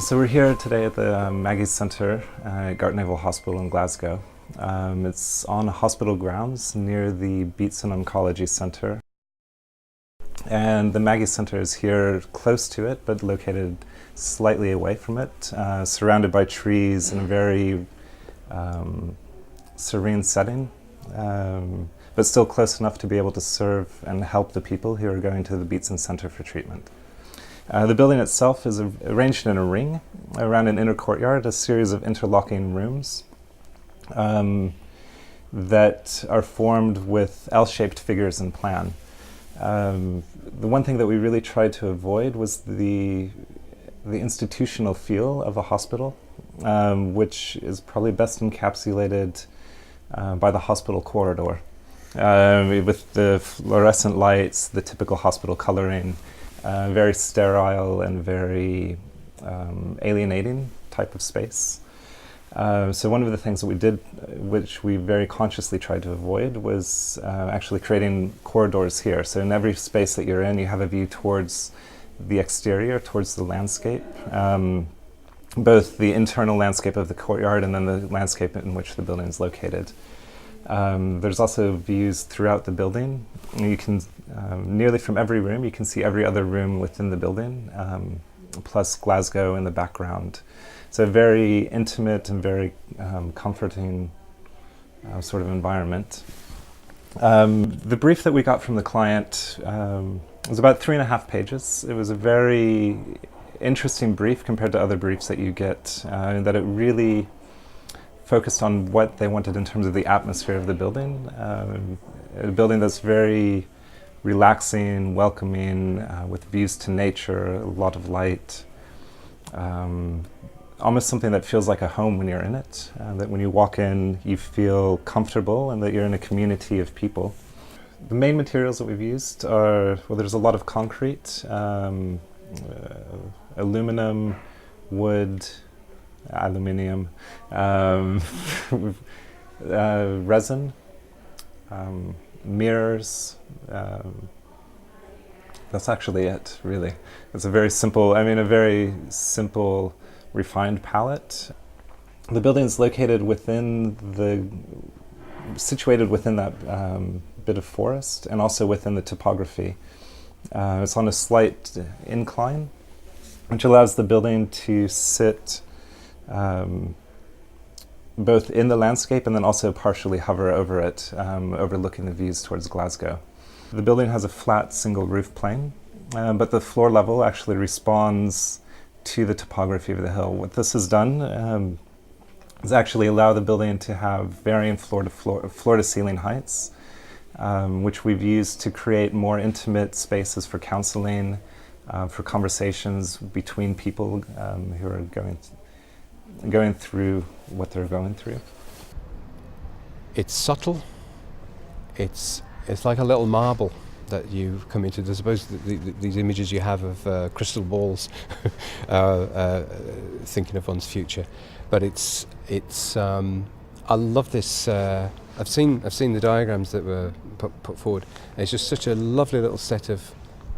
So we're here today at the Maggie Centre at Naval Hospital in Glasgow. It's on hospital grounds near the Beatson Oncology Centre. And the Maggie Centre is here close to it, but located slightly away from it, surrounded by trees in a very serene setting, but still close enough to be able to serve and help the people who are going to the Beatson Centre for treatment. The building itself is arranged in a ring around an inner courtyard, a series of interlocking rooms that are formed with L-shaped figures in plan. The one thing that we really tried to avoid was the institutional feel of a hospital, which is probably best encapsulated by the hospital corridor, with the fluorescent lights, the typical hospital coloring, very sterile and very alienating type of space. So one of the things that we did, which we very consciously tried to avoid, was actually creating corridors here. So in every space that you're in, you have a view towards the exterior, towards the landscape, both the internal landscape of the courtyard and then the landscape in which the building is located. There's also views throughout the building. You can, nearly from every room, you can see every other room within the building, plus Glasgow in the background. So a very intimate and very comforting sort of environment. The brief that we got from the client was about 3.5 pages. It was a very interesting brief compared to other briefs that you get, in that it really focused on what they wanted in terms of the atmosphere of the building. A building that's very relaxing, welcoming, with views to nature, a lot of light. Almost something that feels like a home when you're in it, that when you walk in you feel comfortable and that you're in a community of people. The main materials that we've used are, well, there's a lot of concrete, aluminum, wood, aluminium, resin, mirrors. That's actually it, really. It's a very simple, refined palette. The building is located situated within that bit of forest and also within the topography. It's on a slight incline, which allows the building to sit both in the landscape and then also partially hover over it, overlooking the views towards Glasgow. The building has a flat single roof plane, but the floor level actually responds to the topography of the hill. What this has done is actually allow the building to have varying floor to ceiling heights, which we've used to create more intimate spaces for counseling, for conversations between people who are going through what they're going through. It's subtle. It's like a little marble that you come into. I suppose these images you have of crystal balls, thinking of one's future. But it's. I love this. I've seen the diagrams that were put forward. And it's just such a lovely little set of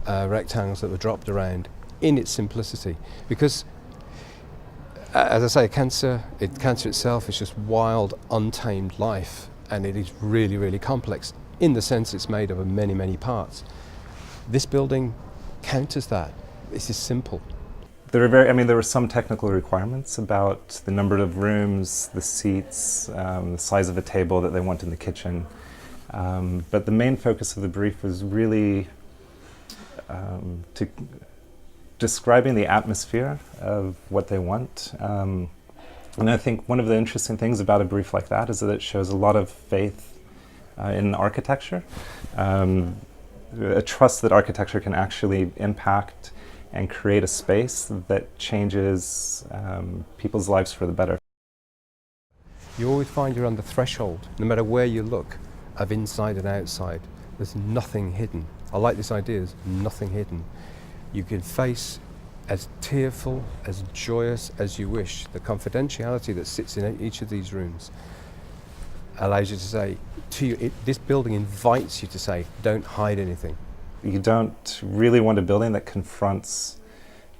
rectangles that were dropped around in its simplicity, because. As I say, cancer itself is just wild, untamed life, and it is really, really complex in the sense it's made up of many, many parts. This building counters that. This is simple. There were some technical requirements about the number of rooms, the seats, the size of a table that they want in the kitchen. But the main focus of the brief was really describing the atmosphere of what they want. And I think one of the interesting things about a brief like that is that it shows a lot of faith in architecture, a trust that architecture can actually impact and create a space that changes people's lives for the better. You always find you're on the threshold, no matter where you look, of inside and outside. There's nothing hidden. I like this idea, there's nothing hidden. You can face as tearful, as joyous as you wish. The confidentiality that sits in each of these rooms allows you to say, this building invites you to say, don't hide anything. You don't really want a building that confronts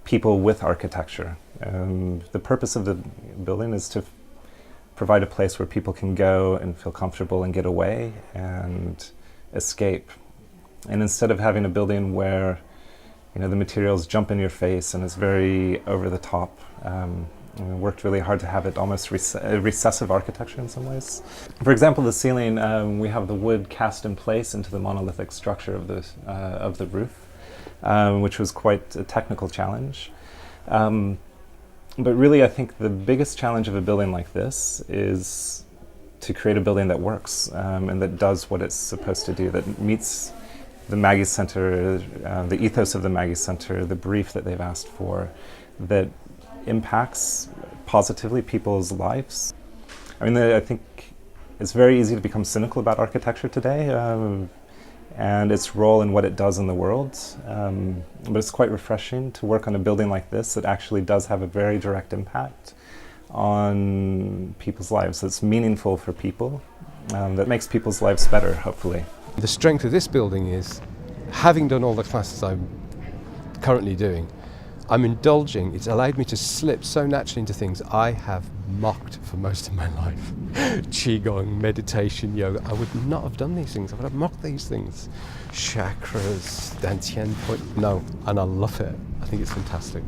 people with architecture. The purpose of the building is to provide a place where people can go and feel comfortable and get away and escape. And instead of having a building where the materials jump in your face and it's very over the top, we worked really hard to have it almost recessive architecture in some ways. For example, the ceiling, we have the wood cast in place into the monolithic structure of the roof, which was quite a technical challenge. But really, I think the biggest challenge of a building like this is to create a building that works and that does what it's supposed to do, that meets the Maggie Center, the ethos of the Maggie Center, the brief that they've asked for, that impacts positively people's lives. I think it's very easy to become cynical about architecture today and its role in what it does in the world. But it's quite refreshing to work on a building like this that actually does have a very direct impact on people's lives, that's meaningful for people, that makes people's lives better, hopefully. The strength of this building is, having done all the classes I'm currently doing, I'm indulging. It's allowed me to slip so naturally into things I have mocked for most of my life. Qigong, meditation, yoga. I would not have done these things. I would have mocked these things. Chakras, Dantian point. No, and I love it. I think it's fantastic.